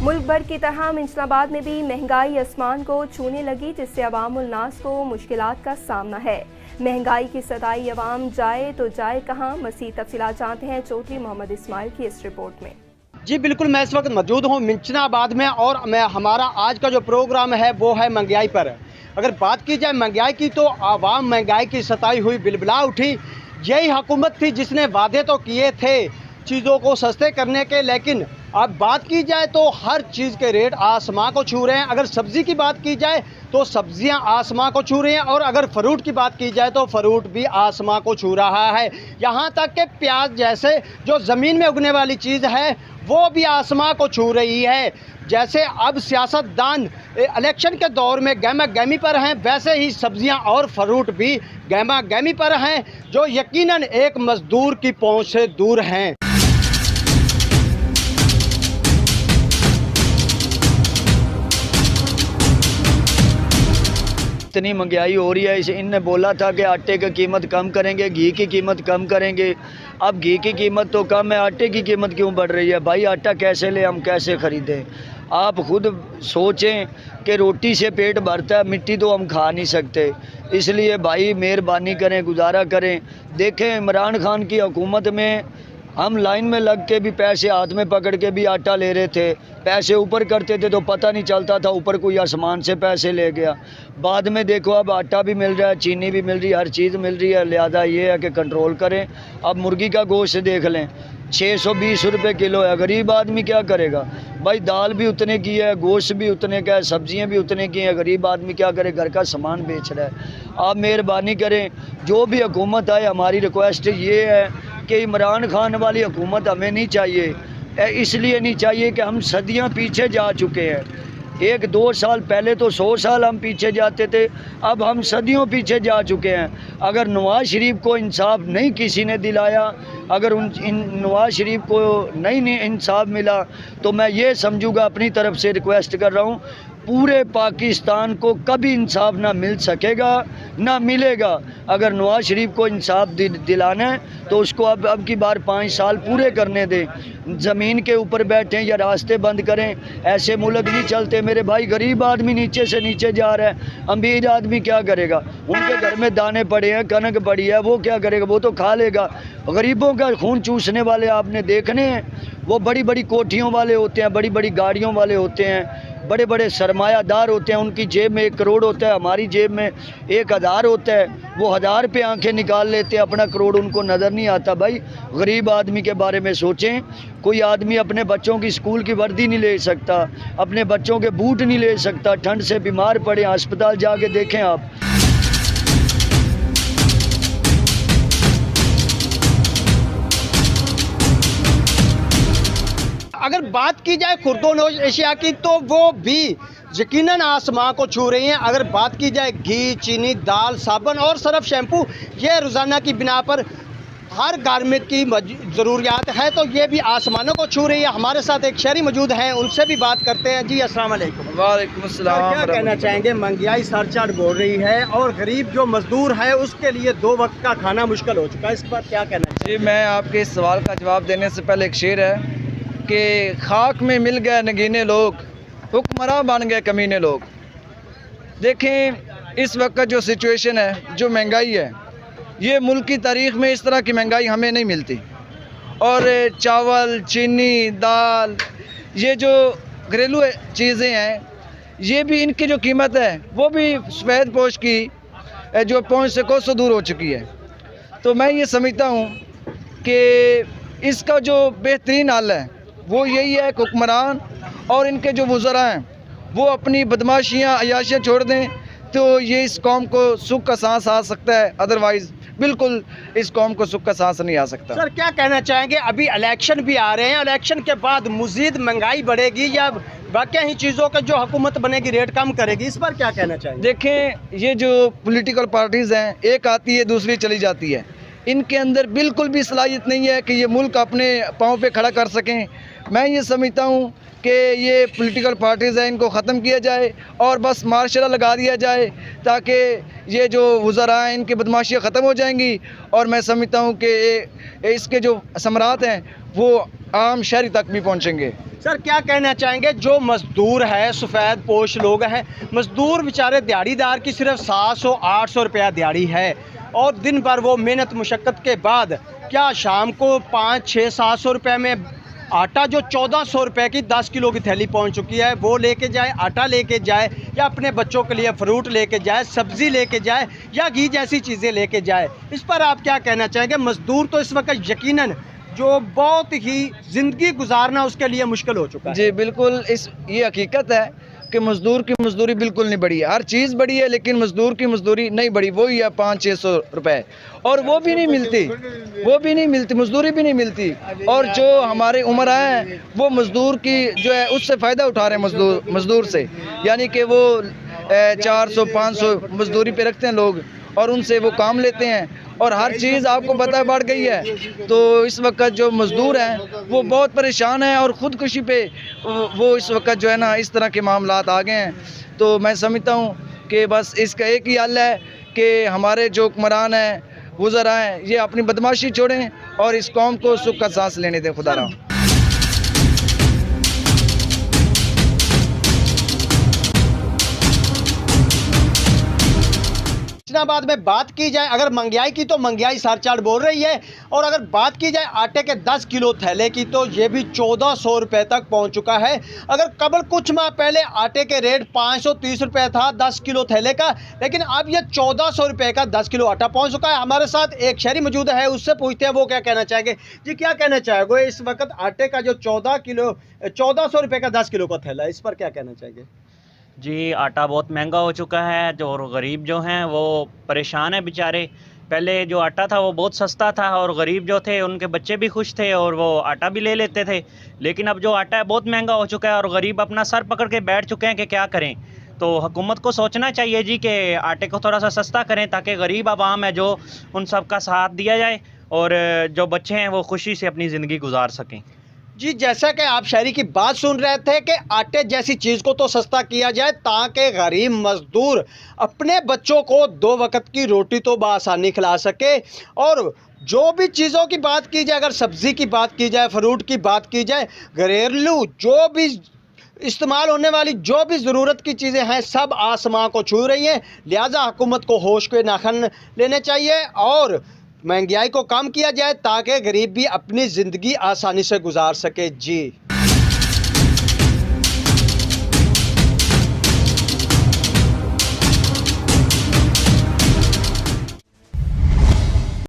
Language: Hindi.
मुल्क भर की तरह मिंचनाबाद में भी महंगाई आसमान को छूने लगी, जिससे अवामुल नास को मुश्किलात का सामना है। महंगाई की सताई अवाम जाए तो जाए कहाँ? मज़ीद तफसीलात जानते हैं चौधरी मोहम्मद इस्माइल की इस रिपोर्ट में। जी बिल्कुल, मैं इस वक्त मौजूद हूँ मिंचनाबाद में और हमारा आज का जो प्रोग्राम है वो है महंगाई पर। अगर बात की जाए महंगाई की तो आवाम महंगाई की सताई हुई बिलबिला उठी। यही हुकूमत थी जिसने वादे तो किए थे चीज़ों को सस्ते करने के, लेकिन अब बात की जाए तो हर चीज़ के रेट आसमां को छू रहे हैं। अगर सब्ज़ी की बात की जाए तो सब्ज़ियां आसमां को छू रही हैं और अगर फ्रूट की बात की जाए तो फ्रूट भी आसमां को छू रहा है। यहाँ तक कि प्याज जैसे जो ज़मीन में उगने वाली चीज़ है वो भी आसमां को छू रही है। जैसे अब सियासतदान इलेक्शन के दौर में गहमा गहमी पर हैं, वैसे ही सब्जियां और फ्रूट भी गहमा गहमी पर हैं, जो यकीनन एक मज़दूर की पहुंच से दूर हैं। इतनी महंगाई हो रही है, इसे इनने बोला था कि आटे की कीमत कम करेंगे, घी की कीमत कम करेंगे। अब घी की कीमत तो कम है, आटे की कीमत क्यों बढ़ रही है? भाई आटा कैसे ले, हम कैसे ख़रीदें? आप खुद सोचें कि रोटी से पेट भरता है, मिट्टी तो हम खा नहीं सकते। इसलिए भाई मेहरबानी करें, गुजारा करें। देखें इमरान खान की हुकूमत में हम लाइन में लग के भी पैसे हाथ में पकड़ के भी आटा ले रहे थे, पैसे ऊपर करते थे तो पता नहीं चलता था ऊपर कोई आसमान से पैसे ले गया। बाद में देखो अब आटा भी मिल रहा है, चीनी भी मिल रही है, हर चीज़ मिल रही है। लिहाजा ये है कि कंट्रोल करें। अब मुर्गी का गोश्त देख लें, 620 रुपये किलो है। गरीब आदमी क्या करेगा भाई? दाल भी उतने की है, गोश्त भी उतने का है, सब्जियां भी उतने की हैं। गरीब आदमी क्या करे? घर का सामान बेच रहा है। आप मेहरबानी करें, जो भी हुकूमत आए, हमारी रिक्वेस्ट ये है कि इमरान खान वाली हुकूमत हमें नहीं चाहिए। इसलिए नहीं चाहिए कि हम सदियां पीछे जा चुके हैं। 1-2 साल पहले तो 100 साल हम पीछे जाते थे, अब हम सदियों पीछे जा चुके हैं। अगर नवाज़ शरीफ को इंसाफ नहीं किसी ने दिलाया, अगर नवाज़ शरीफ को नहीं इंसाफ मिला, तो मैं ये समझूंगा, अपनी तरफ से रिक्वेस्ट कर रहा हूँ, पूरे पाकिस्तान को कभी इंसाफ ना मिल सकेगा ना मिलेगा। अगर नवाज़ शरीफ को इंसाफ दिलाना है तो उसको अब की बार 5 साल पूरे करने दें। ज़मीन के ऊपर बैठें या रास्ते बंद करें, ऐसे मुल्क नहीं चलते मेरे भाई। गरीब आदमी नीचे से नीचे जा रहा है, अमीर आदमी क्या करेगा? उनके घर में दाने पड़े हैं, कनक पड़ी है, वो क्या करेगा? वो तो खा लेगा। गरीबों का खून चूसने वाले आपने देखने हैं, वो बड़ी बड़ी कोठियों वाले होते हैं, बड़ी बड़ी गाड़ियों वाले होते हैं, बड़े बड़े सरमायादार होते हैं। उनकी जेब में 1 करोड़ होता है, हमारी जेब में 1000 होता है। वो 1000 पे आंखें निकाल लेते हैं, अपना करोड़ उनको नज़र नहीं आता। भाई गरीब आदमी के बारे में सोचें। कोई आदमी अपने बच्चों की स्कूल की वर्दी नहीं ले सकता, अपने बच्चों के बूट नहीं ले सकता, ठंड से बीमार पड़े, अस्पताल जाके देखें आप। अगर बात की जाए खुर्दोनोश एशिया की तो वो भी यकीनन आसमां को छू रही हैं। अगर बात की जाए घी, चीनी, दाल, साबुन और सर्फ शैम्पू, ये रोज़ाना की बिना पर हर गारमेंट की ज़रूरियात है, तो ये भी आसमानों को छू रही है। हमारे साथ एक शहरी मौजूद हैं, उनसे भी बात करते हैं। जी अस्सलाम वालेकुम। वालेकुम अस्सलाम। क्या कहना चाहेंगे? महंगाई सरचार्ज बोल रही है और गरीब जो मजदूर है उसके लिए 2 वक्त का खाना मुश्किल हो चुका है, इस पर क्या कहना चाहिए? जी, मैं आपके इस सवाल का जवाब देने से पहले एक शेर है कि खाक में मिल गए नगीने लोग, हुक्मरान बन गए कमीने लोग। देखें इस वक्त जो सिचुएशन है, जो महंगाई है, ये मुल्क की तारीख़ में इस तरह की महंगाई हमें नहीं मिलती। और चावल, चीनी, दाल, ये जो घरेलू चीज़ें हैं, ये भी इनकी जो कीमत है वो भी सफ़ेद पोश की जो पहुँच से कोसों दूर हो चुकी है। तो मैं ये समझता हूँ कि इसका जो बेहतरीन हल है वो यही है कि हुक्मरान और इनके जो वज़रा हैं वो अपनी बदमाशियाँ, अयाशियाँ छोड़ दें, तो ये इस कौम को सुख का सांस आ सकता है। अदरवाइज़ बिल्कुल इस कौम को सुख का सांस नहीं आ सकता। सर क्या कहना चाहेंगे? अभी इलेक्शन भी आ रहे हैं, इलेक्शन के बाद मज़ीद महंगाई बढ़ेगी या बाकी ही चीज़ों का जो हुकूमत बनेगी रेट कम करेगी, इस पर क्या कहना चाहेंगे? देखें ये जो पॉलिटिकल पार्टीज़ हैं, एक आती है दूसरी चली जाती है, इनके अंदर बिल्कुल भी सलाहियत नहीं है कि ये मुल्क अपने पाँव पे खड़ा कर सकें। मैं ये समझता हूँ कि ये पॉलिटिकल पार्टीज़ हैं, इनको ख़त्म किया जाए और बस मार्शल लगा दिया जाए, ताकि ये जो वज़रा हैं इनकी बदमाशियाँ ख़त्म हो जाएंगी। और मैं समझता हूँ कि इसके जो समरात हैं वो आम शहरी तक भी पहुँचेंगे। सर क्या कहना चाहेंगे, जो मजदूर है, सफ़ेद पोश लोग हैं, मजदूर बेचारे दिहाड़ीदार की सिर्फ 700-800 रुपया दिहाड़ी है और दिन भर वो मेहनत मुशक्क़त के बाद क्या शाम को 500-600-700 रुपये में आटा जो 1400 रुपये की 10 किलो की थैली पहुंच चुकी है वो लेके जाए, आटा लेके जाए या अपने बच्चों के लिए फ्रूट लेके जाए, सब्ज़ी लेके जाए या घी जैसी चीज़ें लेके जाए, इस पर आप क्या कहना चाहेंगे? मज़दूर तो इस वक्त यकीनन जो बहुत ही ज़िंदगी गुजारना उसके लिए मुश्किल हो चुका है। जी बिल्कुल, ये हकीकत है कि मज़दूर की मजदूरी बिल्कुल नहीं बढ़ी है। हर चीज़ बढ़ी है लेकिन मज़दूर की मजदूरी नहीं बढ़ी, वही है 500-600 रुपये और वो भी नहीं मिलती, मजदूरी भी नहीं मिलती। और जो हमारे उम्र हैं वो मज़दूर की जो है उससे फ़ायदा उठा रहे हैं मज़दूर से, यानी कि वो 400-500 मजदूरी पे रखते हैं लोग और उनसे वो काम लेते हैं और हर चीज़ आपको पता है बढ़ गई है। तो इस वक्त जो मज़दूर हैं वो बहुत परेशान हैं और ख़ुदकुशी पे वो इस वक्त जो है ना इस तरह के मामलात आ गए हैं। तो मैं समझता हूँ कि बस इसका एक ही हल है कि हमारे जो हुक्मरान हैं, वज़रा हैं, ये अपनी बदमाशी छोड़ें और इस कौम को सुख का सांस लेने दें। खुदा रहा। बाद में बात की जाए अगर महंगाई की तो महंगाई सरचार्ज बोल रही है और अगर बात की जाए आटे के 10 किलो थैले की तो ये भी 1400 रुपये तक पहुंच चुका है। अगर कबल कुछ माह पहले आटे के रेट 530 रुपये था 10 किलो थैले का, लेकिन अब ये 1400 रुपये का 10 किलो आटा पहुंच चुका है। हमारे साथ एक शहरी मौजूद है, उससे पूछते हैं वो क्या कहना चाहेंगे। जी क्या कहना चाहेंगे इस वक्त आटे का जो 1400 रुपये का 10 किलो का थैला, इस पर क्या कहना चाहेंगे? जी आटा बहुत महंगा हो चुका है, जो गरीब जो हैं वो परेशान हैं बेचारे। पहले जो आटा था वो बहुत सस्ता था और गरीब जो थे उनके बच्चे भी खुश थे और वो आटा भी ले लेते थे, लेकिन अब जो आटा है बहुत महंगा हो चुका है और गरीब अपना सर पकड़ के बैठ चुके हैं कि क्या करें। तो हुकूमत को सोचना चाहिए जी कि आटे को थोड़ा सा सस्ता करें ताकि गरीब आवाम है जो उन सब का साथ दिया जाए और जो बच्चे हैं वो खुशी से अपनी ज़िंदगी गुजार सकें। जी जैसा कि आप शहरी की बात सुन रहे थे कि आटे जैसी चीज़ को तो सस्ता किया जाए ताकि गरीब मजदूर अपने बच्चों को 2 वक्त की रोटी तो बआसानी खिला सके। और जो भी चीज़ों की बात की जाए, अगर सब्ज़ी की बात की जाए, फ्रूट की बात की जाए, घरेलू जो भी इस्तेमाल होने वाली जो भी ज़रूरत की चीज़ें हैं सब आसमां को छू रही हैं। लिहाजा हुकूमत को होश के नाखन लेने चाहिए और महंगाई को कम किया जाए ताकि गरीब भी अपनी ज़िंदगी आसानी से गुजार सके। जी।